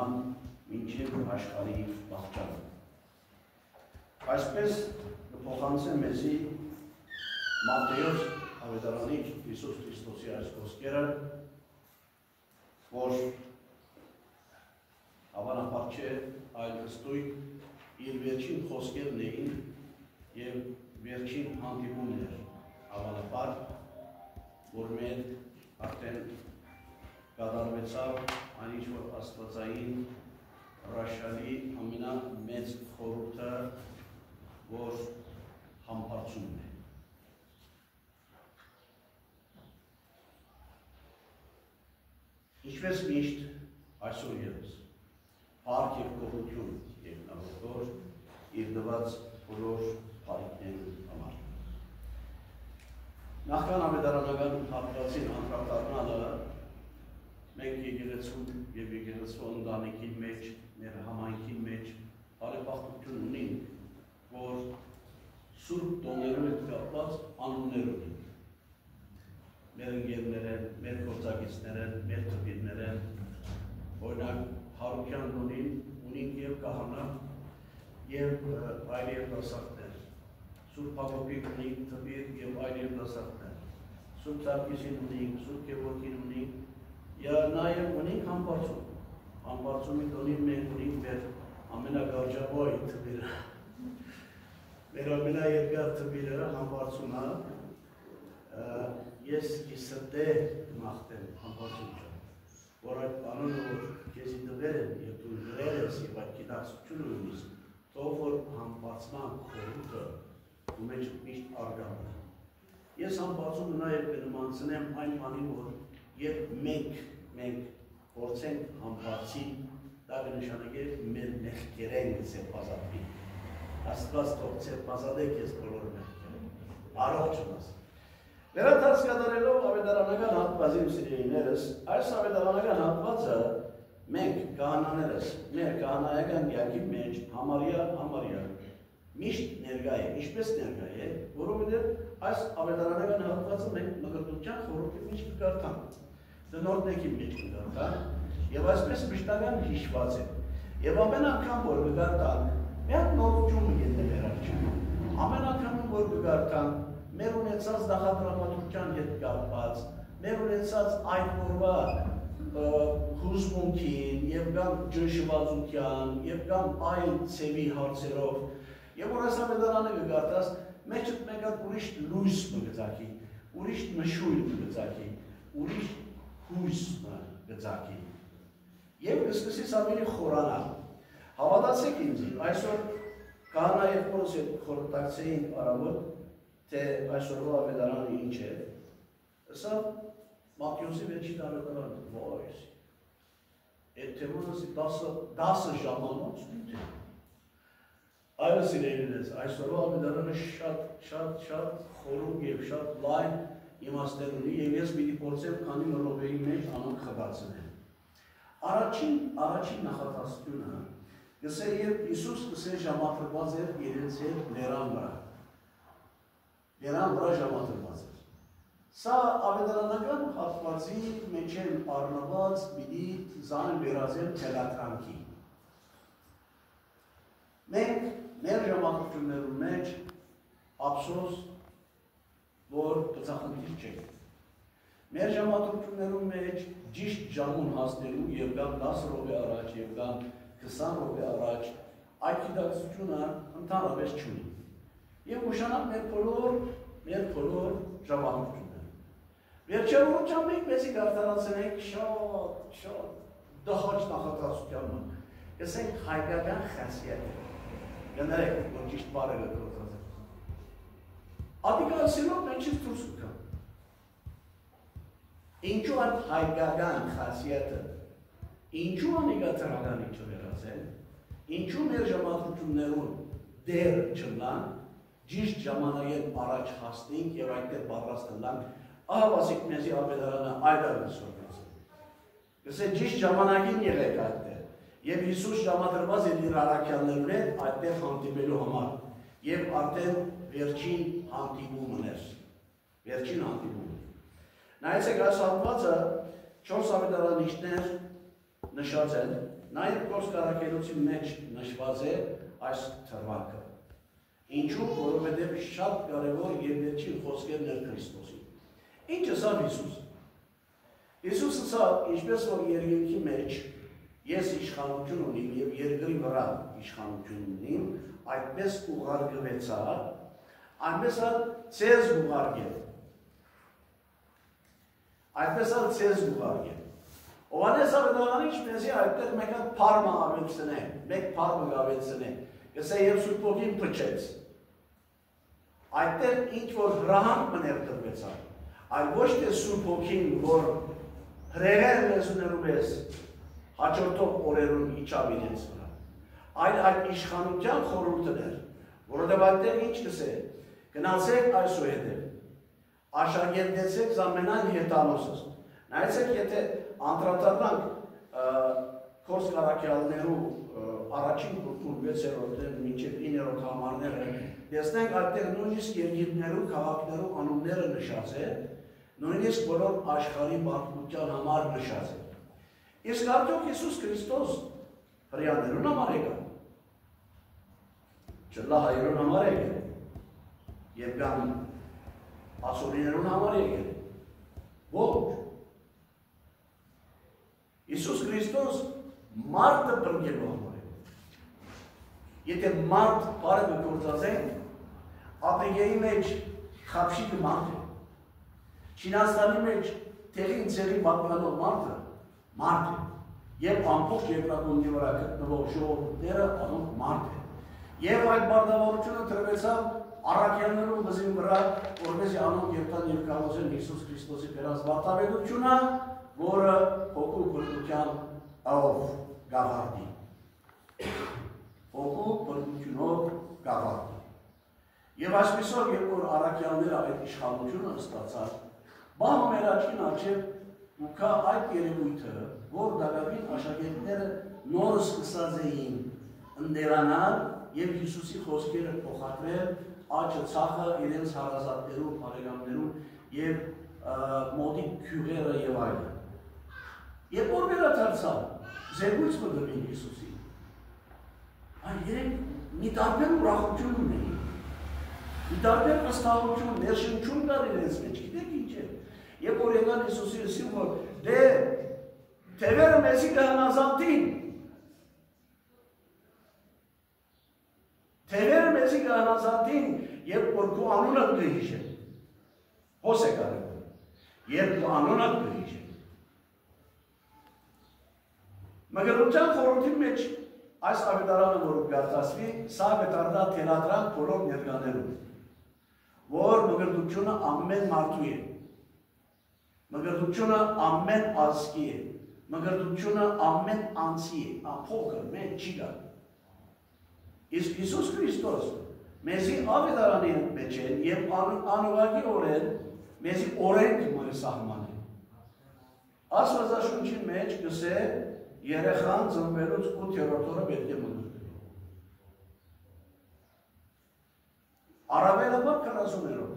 գնամ մինչև աշխարհի վաղճանը։ Այսպես կփոխանցեմ մեզի Մատթեոս ավետարանի Հիսուս Քրիստոսի այս խոսքերը, որ հավանաբար չէ, այլ ըստույն իր վերջին խոսքերն էին և վերջին հանդիպումն էր, հավանաբար, որ մեր արդեն կատարվեցավ այն ինչ որ աստվածային հրաշալի ամենամեծ խորհուրդը, որ համբարձումն է։ Ինչպես միշտ այսօր ևս, փառք և գոհություն եկնավորող իր տված բոլոր բարիքների համար։ Նախքան ավետարանական հատվածին անդրադառնալը, մենք եկեղեցու և եկեղեցու ընտանիքի մեջ, մեր համայնքի մեջ բարեբախտություն ունենք, որ սուրբ տոներով հետ կապված անուններ ունենք։ Մեր ընկերներ, մեր գործակիցներ, մեր թվիրներ, օրինակ Հարության ունենք և կահանա և այլ երիտասարդներ, Սուրբ Հակոբին ունենք թվիր և այլ երիտասարդներ, Սուրբ Սարգիսին ունենք, Սուրբ Գևորգին ունենք և նաև ունենք Համբարձում։ Համբարձումի տոնին մենք ունենք մեր ամենագարջավոր թվիրը, մեր ամենաերկար թվիրը Համբարձումն է, ես իսրտե մաղթեմ Համբարձում ջան, որ այդ անոնը որ քեզի տվել եմ և դու գրել ես և այդ գիտակցությունը ունիս, թող որ Համբարձման խորհուրդը ու մեջ միշտ արգամ է։ Ես Համբարձումը նաև կնմանցնեմ այն բանին, որ երբ մենք փորձենք Համբարձի, դա կնշանակի մեր մեղքերեն կսեպազատվի։ Աստված թող սեպազատեք ես բոլոր մեղքերեն։ Առողջ ունես։ Վերադարձ կատարելով ավետարանական հատվածի սիրելիներս, այս ավետարանական հատվածը մենք կահանաներս, մեր կահանայական կյանքի մեջ համարյա միշտ ներկա է, ինչպես ներկա է, որովհետև այս ավետարանական հատվածը մենք մկրտության խորհրդի մեջ կկարդանք, դնորդների մեջ կկարդանք և այսպես մշտական հիշված է։ Եվ ամեն անգամ որ կկարդանք, մի հատ նորություն գտնի մեր առջև։ Ամեն անգամ որ կկարդանք, մեր ունեցած նախադրամատրության հետ կապված, մեր ունեցած այդ օրվա հուզմունքին և կամ ճնշվածության և կամ այլ ծևի հարցերով և որ այս ավետարանը կգարտաս, մեջդ մեկ հատ ուրիշ լույս կգծակի, ուրիշ մշույլ կգծակի, ուրիշ հույս կգծակի և կսկսից ավելի խորանալ։ Հավատացեք ինձ, այսօր կահանա և որս հետ խորհրդակցեինք առավոտ, թե այսօրվա ավետարանը ինչ է, սա Մատթեոսի վերջին ավետարանը, ոյս, այդ թեմանըսի 10 ժամանոց նույն է։ Այլը սիրելիներս, այսօրվա ավետարանը շատ խորում և շատ լայն իմաստներ ունի և ես պիտի փորձեմ քանի րոպեի մեջ անոնք խտացնել։ Առաջին նախատեսությունը գսե երբ Հիսուս գսե ժամադրված էր իրենց հետ լերան վրա։ Լերան վրա ժամադրված էր։ Սա ավետարանական հատվածի մեջ են առնված պիտի զան վերածել թելատրանքի։ Մենք մեր ժամադրություններում մեջ ափսոս, որ բծախնդիր չենք։ Մեր ժամադրություններում մեջ ճիշտ ժամուն հասնելու և կամ 10 րոպե առաջ և կամ 20 րոպե առաջ այդ գիտակցությունը ընդհանրապես չունի։ Եվ ուշանակ մեր բոլոր ժամադրությունները։ Վերջերուրջան մենք մեզի գարտարացնենք շատ դահաճ նախատեսության կսենք հայկական խասիաթը։ Գներեք, որ ճիշտ բարերը գործածեք։ Ադիկալսինով մեջից դուրս կգան։ Ինչու այդ հայկական խասիաթը, ինչու անիգաթրական ինչու վերածել, ինչու մեր ժամադրություններում դեր չնան, ճիշտ ժամանակեն առաջ հասնենք և այդտեղ պատրաստենք, ահավասիկ մեզի ավետարանը այդ ալուսորնացել։ Կսե ճիշտ ժամանակին եղեք այդտեղ, և Հիսուս ժամադրված էր իր առաքյալներուն հետ այդտեղ հանդիպելու համար, և արդեն վերջին հանդիպումն էր, վերջին հանդիպումն։ Նայեցեք այս հատվածը 4 ավետարանիչներ նշած են, նաև գործ կարակելոցի մեջ նշված է այս թրվակը։ Ինչու, որովհետև շատ կարևոր եւ վերջին խոսքերն էր Քրիստոսի։ Ինչ ասավ Հիսուս։ Հիսուսը ասավ, ինչպես որ երկինքի մեջ ես իշխանություն ունիմ եւ երկրի վրա իշխանություն ունիմ, այդպես ուղարկվեցա, այնպես էլ ցեզ ուղարկել։ Այդպես էլ ցեզ ուղարկել։ Ովանես ավետարանիչ մեզի այդտեղ մեկ հատ փարմը ավելցնե, մեկ փարմը ավելցնե, գսե եւ Սուրբ Ոգին փչեց։ Այդտեղ ինչ որ հրահանգ մներ տրվեցա, այլ ոչ թե Սուրբ Ոգին, որ հրեղեր լեզուներում ես, հաջորդող օրերում իջավ իրենց վրա, այլ այդ իշխանության խորհուրդն էր, որովհետև այդտեղ ինչ կսե, գնացեք այսուհետև, աշակերտեցեք զամենայն հետանոսս, նայեցեք եթե անդրադառնանք Քորս կարակյալներու առաջին գլխում 6-րդ մինչև 9-րդ համարները տեսնենք այդտեղ նույնիսկ երկիրներու, քաղաքներու անունները նշած է, նույնիսկ բոլոր աշխարհի մարդկության համար նշած է։ Իսկ արդյոք Հիսուս Քրիստոս հրեաներուն համար եկա։ Չլա հայերուն համար եկել։ Եվ կան ասորիներուն համար եկել։ Ոչ։ Հիսուս Քրիստոս մարդը բրգելու համար է։ Եթե մարդ բարը գործածենք, ապեգեի մեջ խապշիկը մարդ է։ Չինաստանի մեջ տեղին ծերի բակմանով մարդ է։ Եվ ամբողջ երկրագնդի վրա գտնվող ժողովուրդները անոնք մարդ է։ Եվ այդ բardavառությունը տրվեցավ առաքյալներու վզին վրա, որպեսզի անոնք երթան եւ կարողացեն Հիսուս Քրիստոսի բերած վարտավետությունը, որը հոգու բրդության ով գավարդի։ Հոգու բրդությունով գավարդի։ Եվ այսպիսով, երբ որ առաքյալները այդ իշխանությունը ստացան, բանը մեր աչքին առջև ուքա այդ երևույթը, որ դակավին աշակերտները նորը սկսած էին ընդերանալ եւ Հիսուսի խոսքերը փոխադրել աչը ցախը իրենց հարազատներու, բարեկամներու եւ մոդիկ քյուղերը եւ այլն։ Երբ որ վերադարձան, զեկույց մտվին Հիսուսին, այն երեք մի տարբեր ուրախություն ունեին, մի տարբեր վստահություն, ներշնչում կար իրենց մեջ, գիտեք ինչ է, երբ որ եկան Հիսուսի ուսին, որ դե թևերը մեզի կհնազանդին, թևերը մեզի կհնազանդին, երբ որ քո անունը կհիշեն, հոս է կարևոր, երբ քո անունը կհիշեն։ Մգրության խորհրդի մեջ այս ավետարանը, որ գարտասվի, սա ավետարանա թելադրան բոլոր ներկաներում, որ մգրդությունը ամեն մարդու է, մգրդությունը ամեն ազգի է, մգրդությունը ամեն անձի է, ամփոքր, մեկ չի գա։ Իսկ Հիսուս Քրիստոս մեզի ավետարանի մեջ են եւ անուղակի օրեն մեզի օրենք մը սահմանեն։ Աստվածաշունչի մեջ գսե երեխան ծնվելուց 8-րդ օրը պետք է մգրդվի։ Առավելաբար 40-րդ։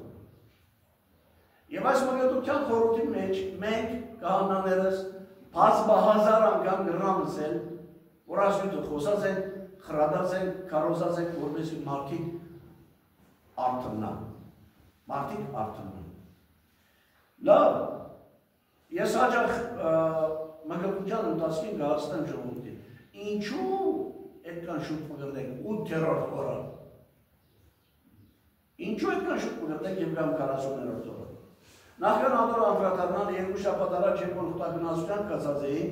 Եվ այս մգրդության խորհրդի մեջ մենք կահանաներս բազմահազար անգամ գրնամսել, որ ասյութը խոսած են, խրադած են, կարոզած են, որպեսզի մարդիկ արթնան։ Մարդիկ արթնան։ Լավ, ես հաճախ մգրդության ընթացքին գահստեմ ժողովրդին։ Ինչու այդքան շուտ մգրդենք 8-րդ օրը։ Ինչու այդքան շուտ մգրդենք եւ կամ 40-րդ օրը։ Նախքան անդորը անդրադառնալ երկու շաբաթ առաջ երբ որ խտագնացության կացած էի,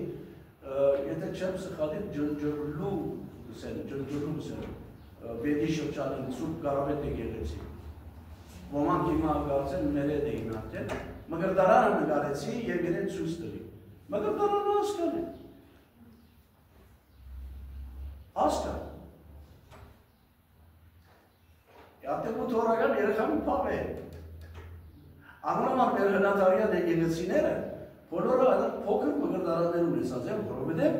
եթե չեմ սխալի ջնջրլու բեդի շրջանին Սուրբ Կարապետ եկեղեցի։ Ոմանք հիմա կարծեն մեր հետ էին արդեն, մգրդարանը նկարեցի եւ իրեն ցույց տվի։ Մգրդարանը հասկան է։ Հասկան։ Յատեգուտ օրական երեխային պապ է։ Անոնամար մեր հնատարյան եկեղեցիները բոլորը այդ փոքր մգրդարաններ ունեցած են, որովհետև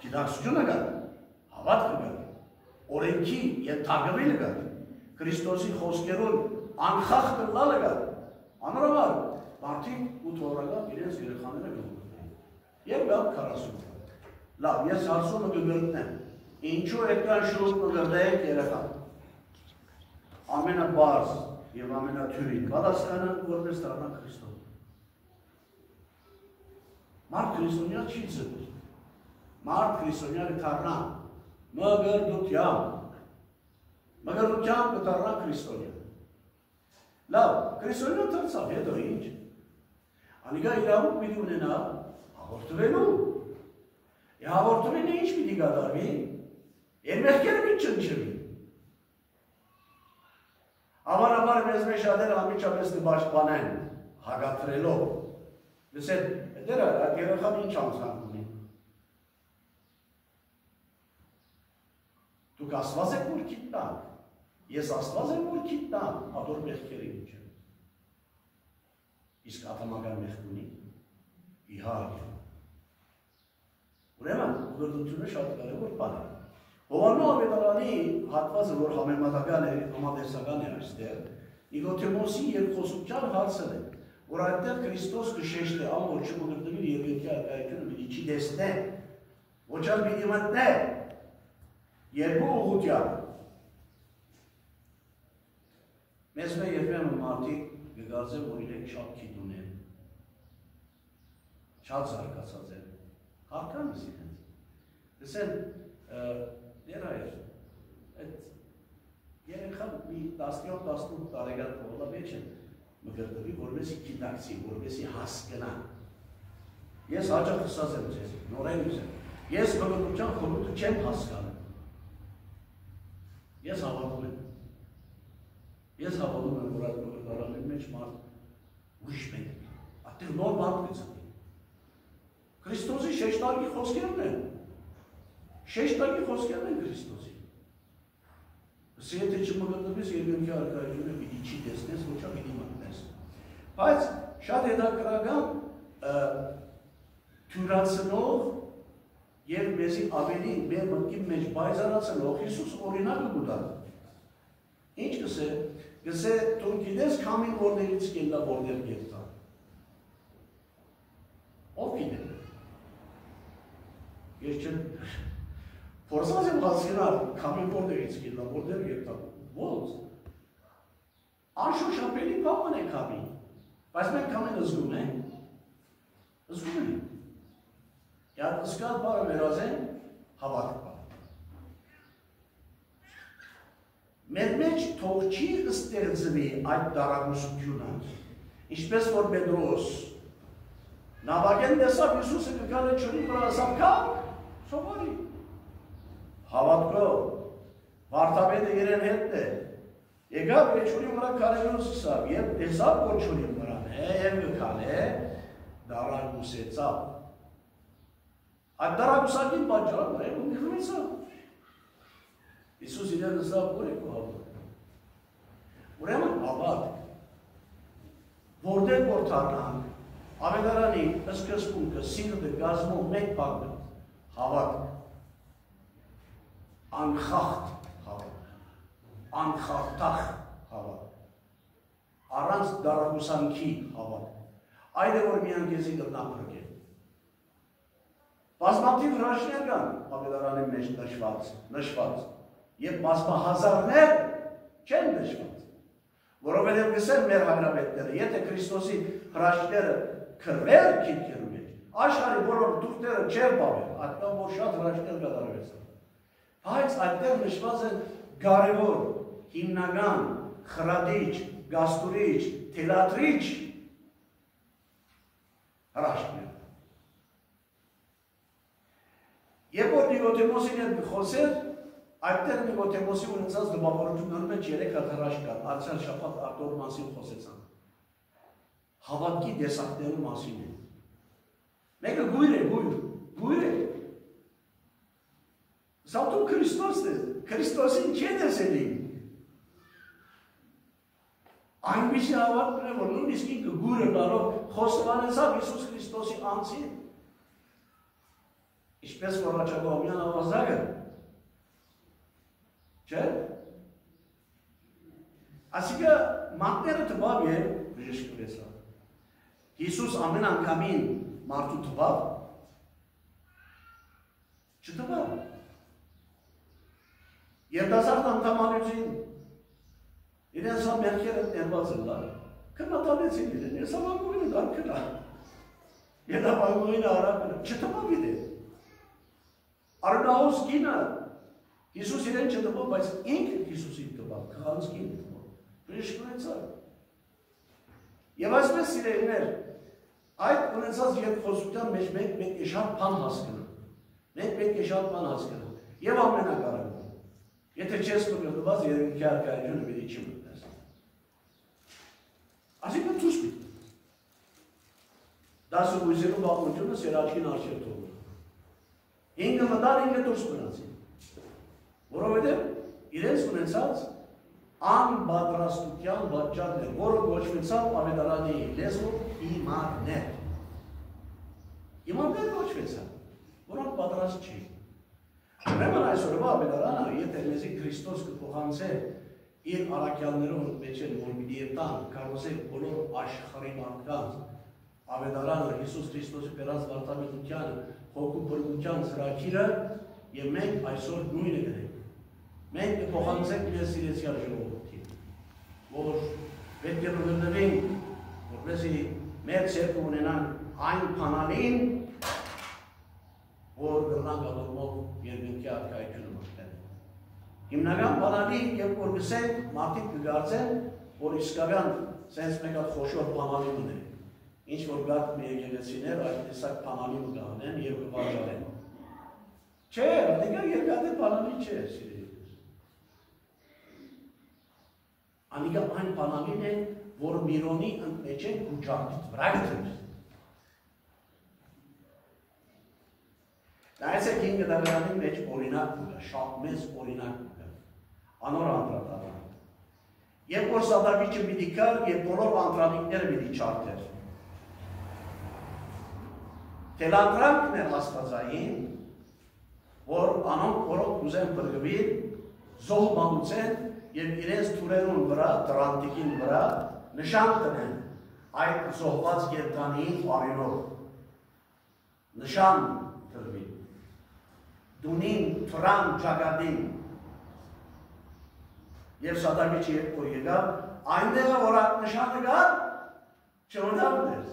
գիտակցությունը կա, հավատքը կա, օրենքի ենթարկվելը կա, Քրիստոսի խոսքերուն անխախ կլալը կա, անոնամար մարդիկ 8 օրական իրենց երեխաները կմգրդեն։ Եվ գալ 40։ Լավ, ես հարցումը կգրտնեմ, ինչու այդքան շուտ մգրտեք երեխան։ Ամենաբարձ և ամենաթյուրին պատասխանը որպես դառնա Քրիստոս։ Մարդ քրիստոնյա չի ծնվել։ Մարդ քրիստոնյա կդառնա մգրտությամբ կդառնա քրիստոնյա։ Լավ, քրիստոնյա դարձավ, հետո ինչ։ Անիկա իրավունք պիտի ունենա հաղորդվելու։ Հաղորդումին ինչ պիտի կատարվի։ Երմեղքերը մի չնչվի։ Հավանաբար մեզ մեջ շատերը անմիջապես կպաշտպանեն հագաթրելով։ Լսել, դերը այդ երեխան ինչ անձանք ունի։ Դուք Աստված եք որ գիտնանք, ես Աստված եմ որ գիտնանք, ադոր մեղքերը ինչ են։ Իսկ ատամական մեղք ունի, իհարկե։ Ուրեմն, ուղղորդությունը շատ կարևոր բան է։ Հովանու ավետարանի հատվածը, որ համեմատական է, համատեսական է այստեղ, Նիկոդեմոսի երկխոսության հարցն է, որ այդտեղ Քրիստոս կշեշտ է, որ չմգրտվի երկրքի արկայությունը պիտի չի տեսնե, ոչ այլ պիտի մտնե, երկու ուղղությամբ։ Մեզ մեր երբեմն մարդիկ կգարձեն, որ իրենք շատ գիտ ունեն, շատ զարգացած են, հարկան ես իրենց։ Լսեն, երայր, այդ երեխան մի 17-18 տարեկան թողնա մեջ են մգրտվի, որպեսի գիտակցի, որպեսի հասկնա։ Ես հաճախ ասած եմ ձեզ, նորեն ուզեմ, ես մգրտության խորհուրդը չեմ հասկանում։ Ես հավատում եմ։ Ես հավատում եմ, որ այդ մգրտարանի մեջ մարդ ուրիշ մենք, այդտեղ նոր մարդ կծնի։ Քրիստոսի շեշտարկի խոսքերն են։ Շեշտարկի խոսքերն են Քրիստոսի։ Սա եթե չմգրտվես երկրքի արկայությունը պիտի չի տեսնես, ոչ այլ պիտի մտնես։ Բայց շատ հետաքրքրական թյուրացնող և մեզի ավելի մեր մտքի մեջ բայզարացնող Հիսուս օրինակը կուտա։ Ինչ կսե, դու գիտես քամին որներից կելնա որներ գետա։ Ով գիտե։ Ես չեմ փորձած եմ հասկանալ քամին որներից կելնա որներ գետա։ Ոնց։ Անշոշափելի բան է քամին։ Բայց մենք քամին զգում ենք։ Զգում ենք։ Եվ զգալ բառը վերածեն հավատք բառ։ Մեր մեջ թող չի ստեղծվի այդ դարակուսությունը, ինչպես որ Պետրոս նավագեն տեսավ Հիսուսը կգալը ջրի վրա ասավ կա՞ք, սովորի։ Հավատքով, վարդապետը իրեն հետն է, եկավ ջրի վրա քարերուն սկսավ, և տեսավ որ ջրի վրան է, և կգալը դարակուսեցավ։ Այդ դարակուսակին պատճառը է ու նիխմեցավ։ Իսուս իրեն ասավ, որ եք ու հավատք։ Ուրեմն հավատք, որտեղ որ թարնանք, ավետարանի սկզբունքը, սիրտը գազմով մեկ բան է, հավատք, անխախտ հավատք, անխախտախ հավատք, առանց դարակուսանքի հավատք, այդ է որ միան կեզի կրնան փրկել։ Բազմաթիվ հրաշքներ կան ավետարանի մեջ նշված, և բազմահազարներ չեն նշված, որովհետև գսեն մեր հանրապետները, եթե Քրիստոսի հրաշքները քրվեր քիթքերի մեջ, աշխարհի բոլոր թուղթերը չեր բավեր, այդքան որ շատ հրաշքներ կատարվեցան։ Բայց այդտեղ նշված են կարևոր, հիմնական, խրատիչ, գաստուրիչ, թելադրիչ հրաշքներ։ Երբ որ Նիկոդեմոսին հետ խոսեր, այդտեղ Նիկոդեմոսի ունեցած դպավորությունների մեջ 3 հատ հրաշք կան, անցյալ շաբաթ Արտոր մասին խոսեցան։ Հավատքի տեսակների մասին է։ Մեկը գույր է, գույր է։ Սա դու Քրիստոսն ես, Քրիստոսին չի տեսելի։ Այնպիսի հավատքն է, որ նույնիսկ ինքը գույրը տալով խոստովանեցավ Հիսուս Քրիստոսի անձին։ Ինչպես որ Հռչակողմյան ավազակը, չէ՞։ Ասիկը մատները տվավ է բժշկվեցավ։ Հիսուս ամեն անգամին մարդու տվավ, Չտվա։ Երդասարդ անդամանություն իրենց հա մերքերը ներված են լար։ Կնատանեցին իրեն, ես ավագողին է դար կնա։ Ենավագողին է արապը, չտվա վիդե։ Արնահոս կինը, Հիսուս իրեն չտվա, բայց ինքը Հիսուսին տվա, կղանց կին տվա, բրիշկ ունեցար։ Եվ այսպես սիրելիներ, այդ ունեցած երկխոսության մեջ մենք պետք է շատ բան հասկանանք։ Մենք պետք է շատ բան հասկանանք։ Եվ ամենակարևորը, եթե չես կգրդված, երևի քարքայությունը պիտի չմտնես։ Այսինքն ցույց պիտի։ Դասուբույսերու բաղությունը սեր աչքին արջեր թողնի։ Ինքը մտար, ինքը դուրս մնացին։ Որովհետև իրենց ունեցած անպատրաստության պատճառն է, որը կոչվեցավ Ավետարանի լեզվով իմաններ։ Իմաններ կոչվեցավ, որոնք պատրաստ չէին։ Ուրեմն այսօրվա Ավետարանը, եթե մեզի Քրիստոս կփոխանցե իր առաքյալներով մեջ են, որ պիտի տան, կարողացեք բոլոր աշխարհի մարդկանց Ավետարանը Հիսուս Քրիստոսի բերած վարդապետությանը, հոգու բրգության ծրագիրը եւ մենք այսօր նույնը գրենք։ Մենք կփոխանցենք մեր սիրեցյալ ժողովրդին, որ պետք է բնորոշենք, որպեսզի մեր ցերկը ունենան այն բանալին, որ գրնան գալով երկնքի արկայությունը մտնել։ Հիմնական բանալի եւ որ գսենք, մարդիկ կգարցեն, որ իսկական sense մեկ հատ խոշոր բանալի ունեն։ Ինչ որ գատ մի եկեղեցիներ այդ տեսակ բանալի կգանեն եւ կվաճառեն։ Չէ, դեռ երկաթը բանալի չէ, սիրելիներ։ Անիկա այն բանալին է, որ Միրոնի մեջ են կուջակտ վրա գտել։ Նայեցեք ինքը դավերանի մեջ օրինակ կուգա, շատ մեծ օրինակ կուգա, անոր անդրադառնալ։ Երբ որ Սադավիճը պիտի կար, եւ բոլոր անդրանիկները պիտի չարթեր։ Տելանդրանքն էր աստվածային, որ անոնք որոնք ուզեն բրգվին, զոհմանուցեն եւ իրենց թուրերուն վրա, դրանտիկին վրա նշան տնեն այդ զոհված կերտանի արյունով։ Նշան տրվի։ Դունին, թրան, ճակատին։ Եվ Սադավիճը երբ որ եկավ, այնտեղը որ այդ նշանը կար, չմտավներ։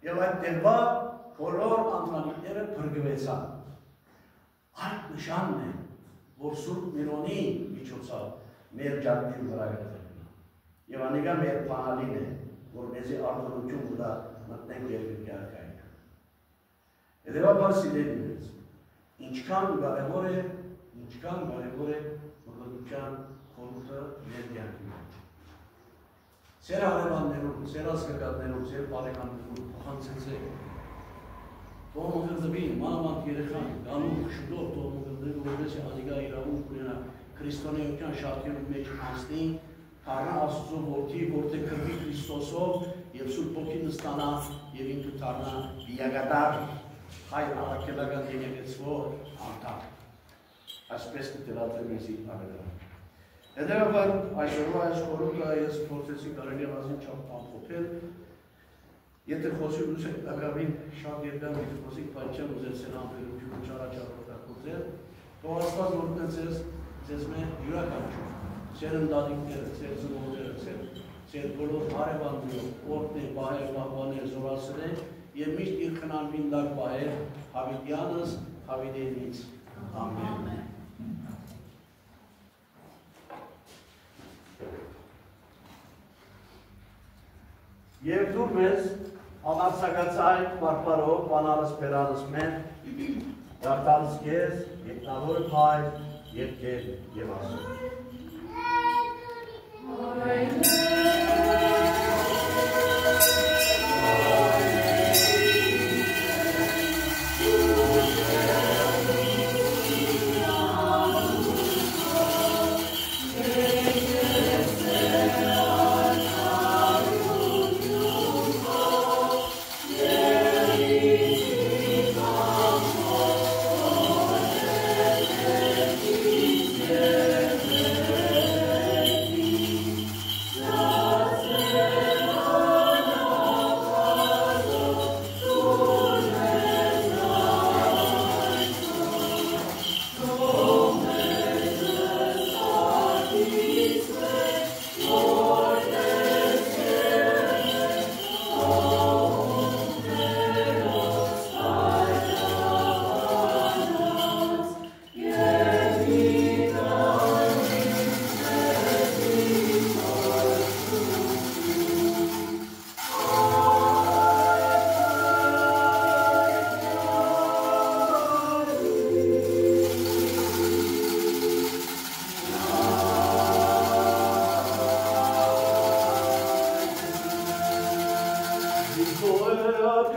Եվ այդ տեղվա բոլոր անդրանիկները բրգվեցան։ Այդ նշանն է, որ Սուրբ Միրոնի միջոցով մեր ջանքին վրա գտնվում։ Եվ անիկա մեր բանալին է, որ մեզի արտոնություն կտա մտնենք երկրի արկայքը։ Հետևաբար սիրելիներս, ինչքան կարևոր է մղրտության խորհուրդը մեր կյանքի մեջ։ Ձեր հարևաններում, ձեր ազգականներում, ձեր բարեկամներում փոխանցեցեք։ Թող մղրտվին, մանավանդ երեխան, գալու շուտով թող մղրտվին, որպես անիկա իրավունք ունենա քրիստոնեության շարքերում մեջ անցնի, դառնա Աստծո որդի, որտեղ քրվի Քրիստոսով եւ Սուրբ Հոգին ստանա եւ ինքը դառնա վիայգատար հայ առաքելական եկեղեցու անդամ։ Այսպես կտելադրեմ ես իր Ավետարանը։ Հետևաբար այսօրվա այս խորհուրդը ես փորձեցի կարելի ազին չափ ամփոփել։ Եթե խոսի ուսեք դակավին շատ երկար մի խոսիկ, բայց չեմ ուզել սեն ամբերությունը չարաչարորդակոծել, թող Աստված օրհնի ձեզ մեր յուրաքանչյուր, ձեր ընտանիքները, ձեր ծնողները, ձեր բոլոր հարևանները, օրհնի, պահեր, պահպաներ, զորացրել եւ միշտ իր խնամին դակ պահեր հավիտյանս, հավիտենից։ Ամեն։ Եվ դու մեզ ամարսակացայք մարպարով, բանալս պերանս մեն, դարտալս կեզ, եկնավոր հայր, երկեր և ասում։ Yes.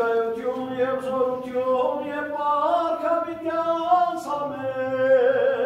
Ներկայություն և զորություն և պարքավիտյանց ամեն